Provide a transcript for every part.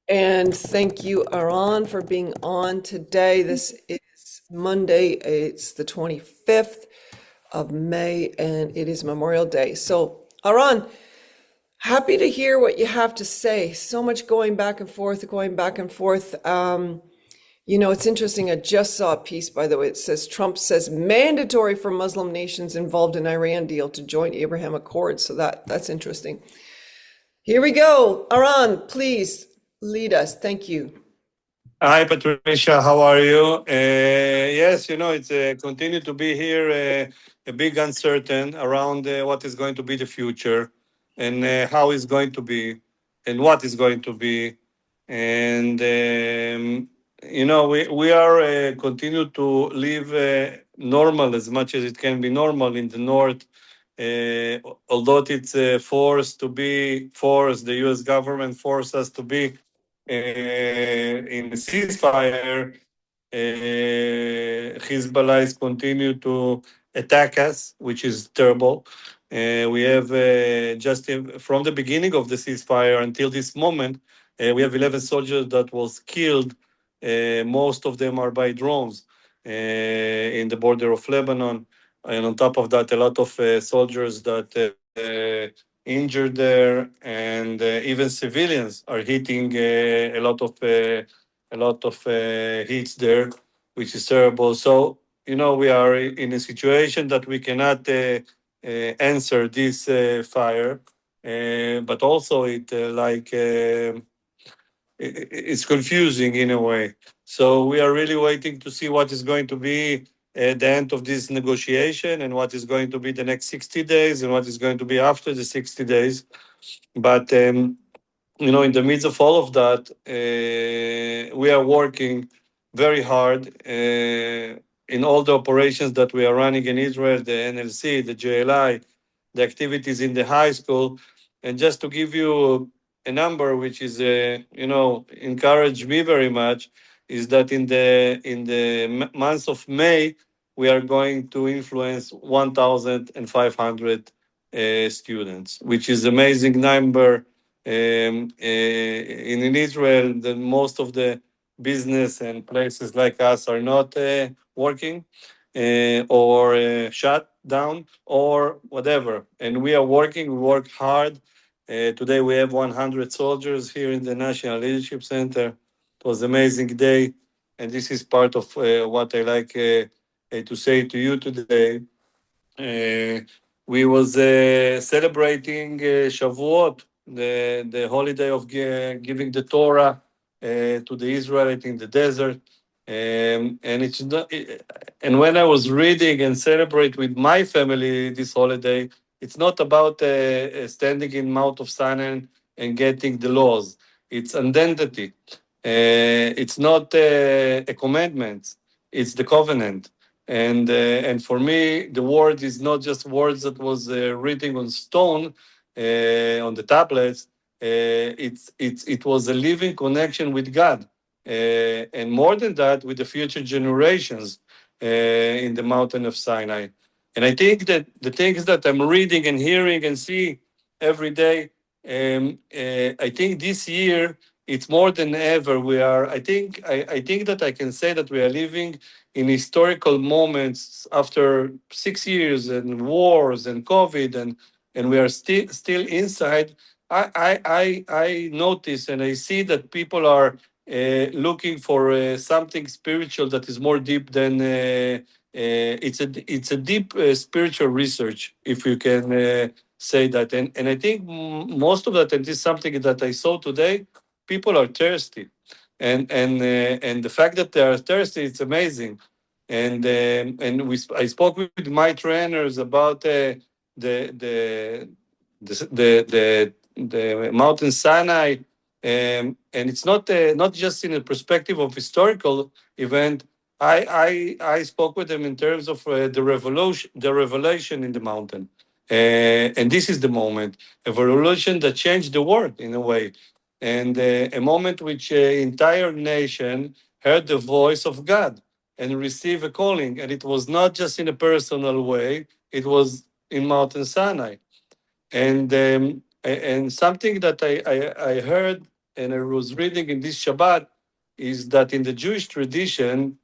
And thank you, Eran, for being on today. This is Monday. It's the 25th of May, and it is Memorial Day. So, Aran, happy to hear what you have to say. So much going back and forth, going back and forth. It's interesting. I just saw a piece, by the way. It says Trump says mandatory for Muslim nations involved in Iran deal to join Abraham Accords. So that's interesting. Here we go. Aran, please lead us. Thank you. Hi, Patricia. How are you? Yes, it's continue to be here a big uncertain around what is going to be the future and how it's going to be and what is going to be. And, we are continue to live normal as much as it can be normal in the north. Although it's forced to be forced, the U.S. government forced us to be in the ceasefire, Hezbollah is continue to attack us, which is terrible. We have from the beginning of the ceasefire until this moment, we have 11 soldiers that was killed. Most of them are by drones in the border of Lebanon. And on top of that, a lot of soldiers that injured there, and even civilians are hitting a lot of hits there, which is terrible. So we are in a situation that we cannot answer this fire, but also it's confusing in a way. So we are really waiting to see what is going to be at the end of this negotiation and what is going to be the next 60 days and what is going to be after the 60 days. But in the midst of all of that, we are working very hard in all the operations that we are running in Israel, the NLC, the JLI, the activities in the high school. And just to give you a number, which is, encouraged me very much, is that in the month of May, we are going to influence 1,500 students, which is amazing number. In Israel, most of the business and places like us are not working or shut down or whatever. And we are working, we work hard. Today we have 100 soldiers here in the National Leadership Center. It was an amazing day. And this is part of what I like to say to you today. Uh, we was celebrating Shavuot, the holiday of giving the Torah to the Israelites in the desert. And it's not, and when I was reading and celebrate with my family this holiday, it's not about standing in Mount of Sinai and getting the laws. It's identity. It's not a commandment. It's the covenant. And for me, the word is not just words that was written on stone, on the tablets. It was a living connection with God, and more than that, with the future generations in the mountain of Sinai. And I think that the things that I'm reading and hearing and see every day, I think this year it's more than ever. We are. I think that I can say that we are living in historical moments after 6 years and wars and COVID, and we are still inside. I notice and I see that people are looking for something spiritual that is more deep than it's a deep spiritual research, if you can say that. And I think most of that, and this is something that I saw today, people are thirsty, and the fact that they are thirsty, it's amazing. And I spoke with my trainers about the Mountain Sinai, and it's not just in the perspective of historical event. I spoke with them in terms of the revelation in the mountain, and this is the moment, a revolution that changed the world in a way, and a moment which entire nation heard the voice of God and received a calling, and it was not just in a personal way; it was in Mountain Sinai. And something that I heard and I was reading in this Shabbat, is that in the Jewish tradition,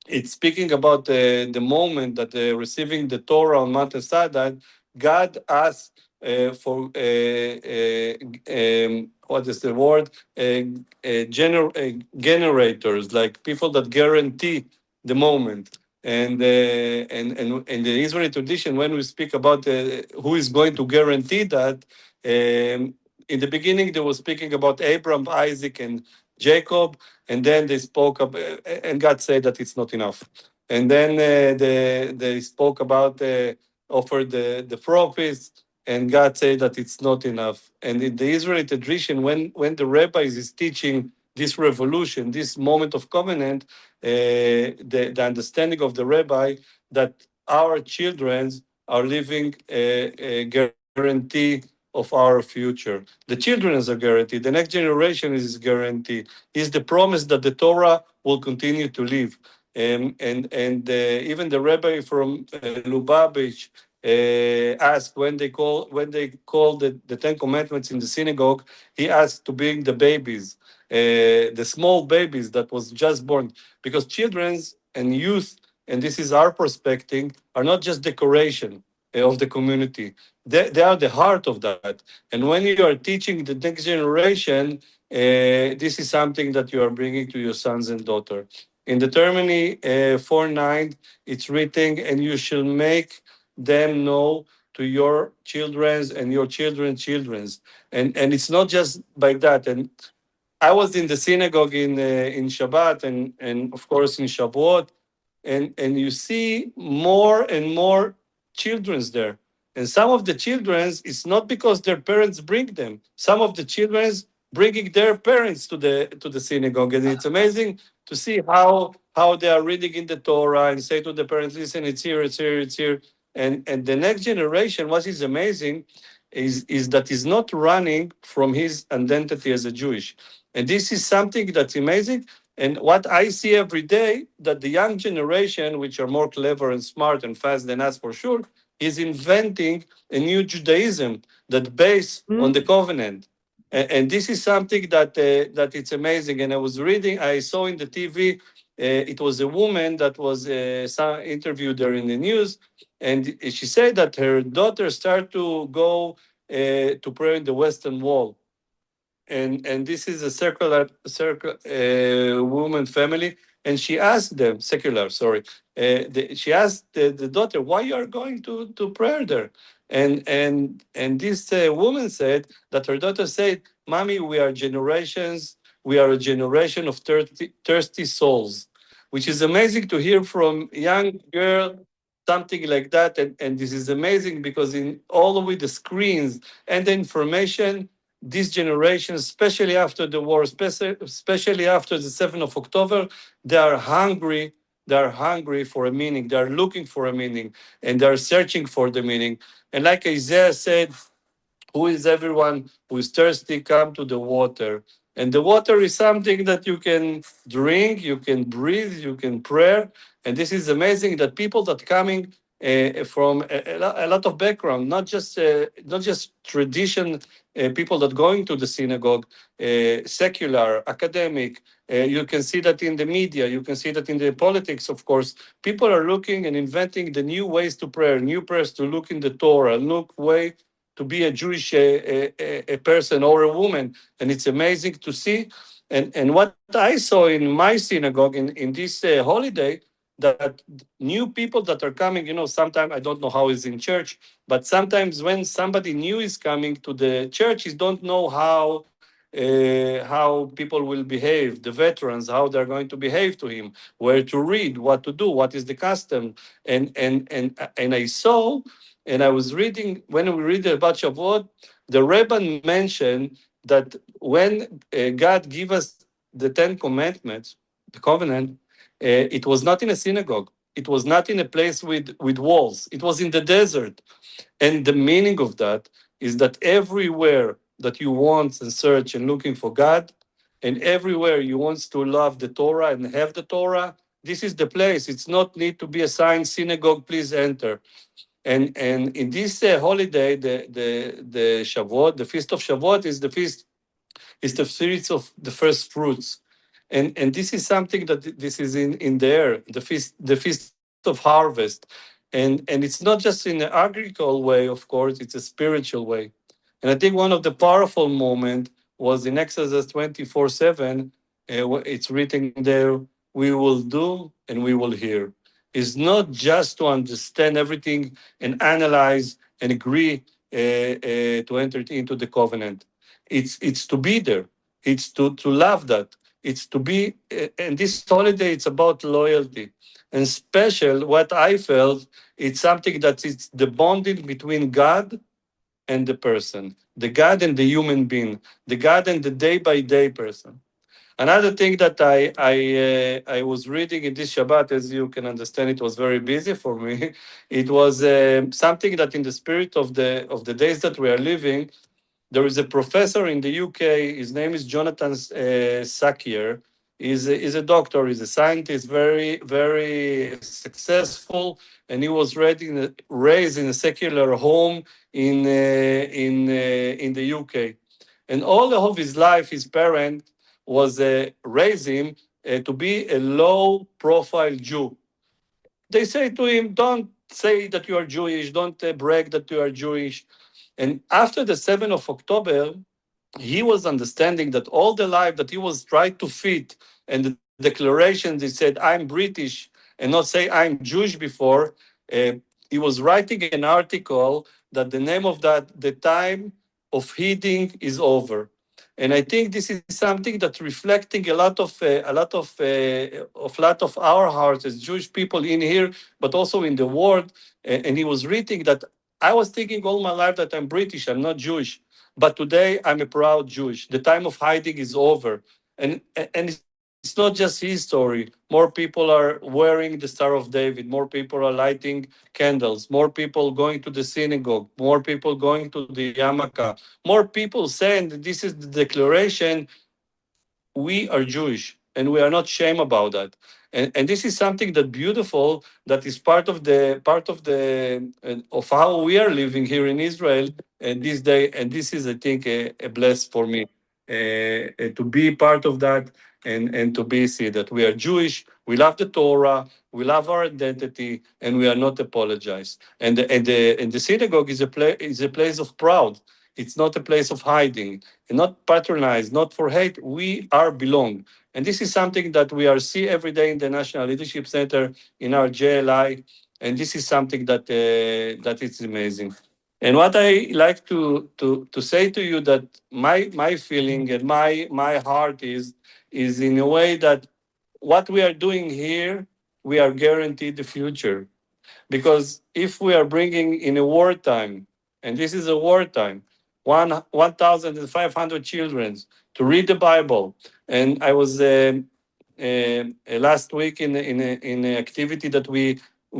it's speaking about the moment that receiving the Torah on Mount Sinai, God asked for what is the word? Generators, like people that guarantee the moment. And the Israeli tradition, when we speak about who is going to guarantee that, in the beginning they were speaking about Abraham, Isaac, and Jacob, and then they spoke and God said that it's not enough. And then they spoke about offered the prophets, and God said that it's not enough. And in the Israeli tradition, when the rabbis is teaching this revolution, this moment of covenant, the understanding of the rabbi that our children are living a guarantee of our future. The children are guaranteed. The next generation is guaranteed. Is the promise that the Torah will continue to live. And even the rabbi from Lubavitch asked when they call the Ten Commandments in the synagogue, he asked to bring the babies, the small babies that was just born, because children's and youth, and this is our perspective, are not just decoration of the community. They are the heart of that. And when you are teaching the next generation, this is something that you are bringing to your sons and daughter. In Deuteronomy 4:9, it's written, and you shall make them know to your children's and your children's children's. And it's not just by that. And I was in the synagogue in Shabbat and of course in Shavuot, and you see more and more childrens there. And some of the childrens, it's not because their parents bring them. Some of the childrens bringing their parents to the synagogue, and it's amazing to see how they are reading in the Torah and say to the parents, "Listen, it's here, it's here, it's here." And the next generation, what is amazing, is that he's not running from his identity as a Jewish, and this is something that's amazing. And what I see every day, that the young generation, which are more clever and smart and fast than us for sure, is inventing a new Judaism that based on the covenant. And this is something that it's amazing. And I was reading, I saw in the TV, it was a woman that was interviewed there in the news, and she said that her daughter started to go to pray in the Western Wall, and this is a circle woman family, and she asked them secular, sorry, she asked the daughter, why you are going to prayer there, and this woman said that her daughter said, mommy, we are a generation of thirsty souls, which is amazing to hear from young girl, something like that. And this is amazing because in all of the screens and the information, this generation, especially after the war, especially after the 7th of October, they are hungry. They are hungry for a meaning. They are looking for a meaning, and they are searching for the meaning. And like Isaiah said, who is everyone who is thirsty, come to the water. And the water is something that you can drink, you can breathe, you can pray. And this is amazing that people that coming from a lot of background, not just tradition, people that going to the synagogue, secular, academic. You can see that in the media. You can see that in the politics. Of course, people are looking and inventing the new ways to pray, new prayers to look in the Torah, look way to be a Jewish a person or a woman, and it's amazing to see. And what I saw in my synagogue in this holiday, that new people that are coming, sometimes I don't know how it's in church, but sometimes when somebody new is coming to the church, you don't know how people will behave, the veterans, how they're going to behave to him, where to read, what to do, what is the custom, and I saw, and I was reading, when we read about Shavuot, the Rebbe mentioned that when God gave us the Ten Commandments, the covenant, it was not in a synagogue. It was not in a place with walls. It was in the desert. And the meaning of that is that everywhere that you want and search and looking for God, and everywhere you want to love the Torah and have the Torah, this is the place. It's not need to be a sign, synagogue, please enter. And in this holiday, the Shavuot, the feast of Shavuot is the feast It's the series of the first fruits. And this is something that this is in there, the feast of harvest. And it's not just in an agricultural way, of course, it's a spiritual way. And I think one of the powerful moment was in Exodus 24:7. It's written there, we will do and we will hear. It's not just to understand everything and analyze and agree to enter into the covenant. It's to be there. It's to love that. It's to be, and this holiday, it's about loyalty. And special, what I felt, it's something that is the bonding between God and the person, the God and the human being, the God and the day by day person. Another thing that I was reading in this Shabbat, as you can understand, it was very busy for me. It was something that in the spirit of the days that we are living, there is a professor in the UK. His name is Jonathan Sakier. He's a doctor. He's a scientist, very very successful, and he was raised in a secular home in the UK. And all of his life, his parent was raised him to be a low profile Jew. They say to him, "Don't say that you are Jewish. Don't brag that you are Jewish." And after the 7th of October, he was understanding that all the life that he was trying to fit and the declarations he said, I'm British, and not say I'm Jewish before, uh, he was writing an article that the name of that, the time of heeding is over. And I think this is something that's reflecting a lot of our hearts as Jewish people in here, but also in the world. And he was reading that I was thinking all my life that I'm British, I'm not Jewish. But today I'm a proud Jewish. The time of hiding is over. And it's not just his story. More people are wearing the Star of David. More people are lighting candles. More people going to the synagogue. More people going to the yarmulke. More people saying that this is the declaration, we are Jewish and we are not shame about that. And this is something that beautiful, that is part of how we are living here in Israel and this day. And this is, I think, a bless for me to be part of that, and to be see that we are Jewish, we love the Torah, we love our identity, and we are not apologize. And the synagogue is a place of proud. It's not a place of hiding, and not patronized, not for hate. We are belong. And this is something that we are see every day in the National Leadership Center, in our JLI. And this is something that is amazing. And what I like to say to you, that my feeling and my heart is in a way that what we are doing here, we are guaranteed the future. Because if we are bringing in a wartime, and this is a wartime, 1,500 children to read the Bible. And I was last week in an activity that we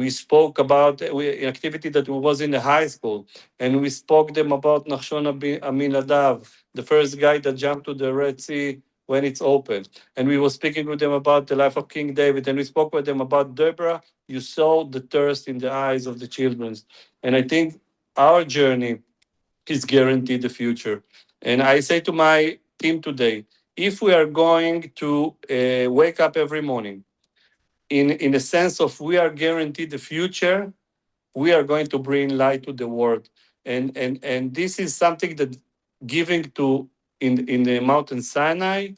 spoke about, an activity that was in the high school, and we spoke them about Nachshon Aminadav, the first guy that jumped to the Red Sea when it's open. And we were speaking with them about the life of King David, and we spoke with them about Deborah. You saw the thirst in the eyes of the children. And I think our journey is guaranteed the future. And I say to my team today, if we are going to wake up every morning in a sense of we are guaranteed the future, we are going to bring light to the world. And this is something that giving to in the mountain Sinai,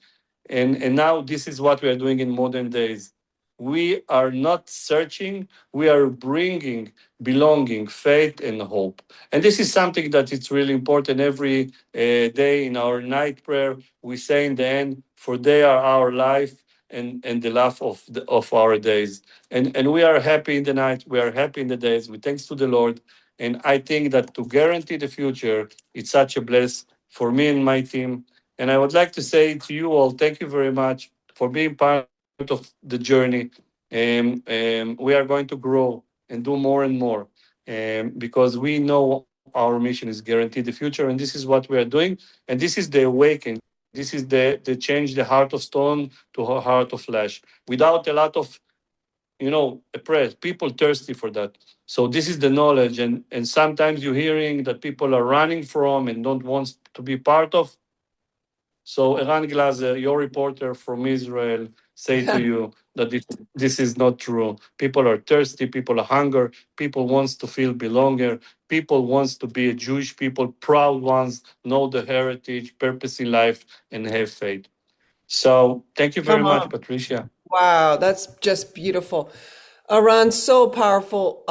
and now this is what we are doing in modern days. We are not searching, we are bringing belonging, faith, and hope. And this is something that it's really important. Every day in our night prayer, we say in the end, for they are our life and the life of our days. And we are happy in the night, we are happy in the days, we thanks to the Lord. And I think that to guarantee the future, it's such a bless for me and my team. And I would like to say to you all, thank you very much for being part of the journey. We are going to grow and do more and more, because we know our mission is guaranteed the future, and this is what we are doing. And this is the awakening. This is the change the heart of stone to a heart of flesh, without a lot of oppressed people thirsty for that. So this is the knowledge, and sometimes you're hearing that people are running from and don't want to be part of. So Eran Glazer, your reporter from Israel, say to you that this is not true. People are thirsty, people are hunger, people wants to feel belonger, people wants to be a Jewish people, proud ones, know the heritage, purpose in life, and have faith. So thank you very Come much, on. Patricia. Wow, that's just beautiful. Aran, so powerful.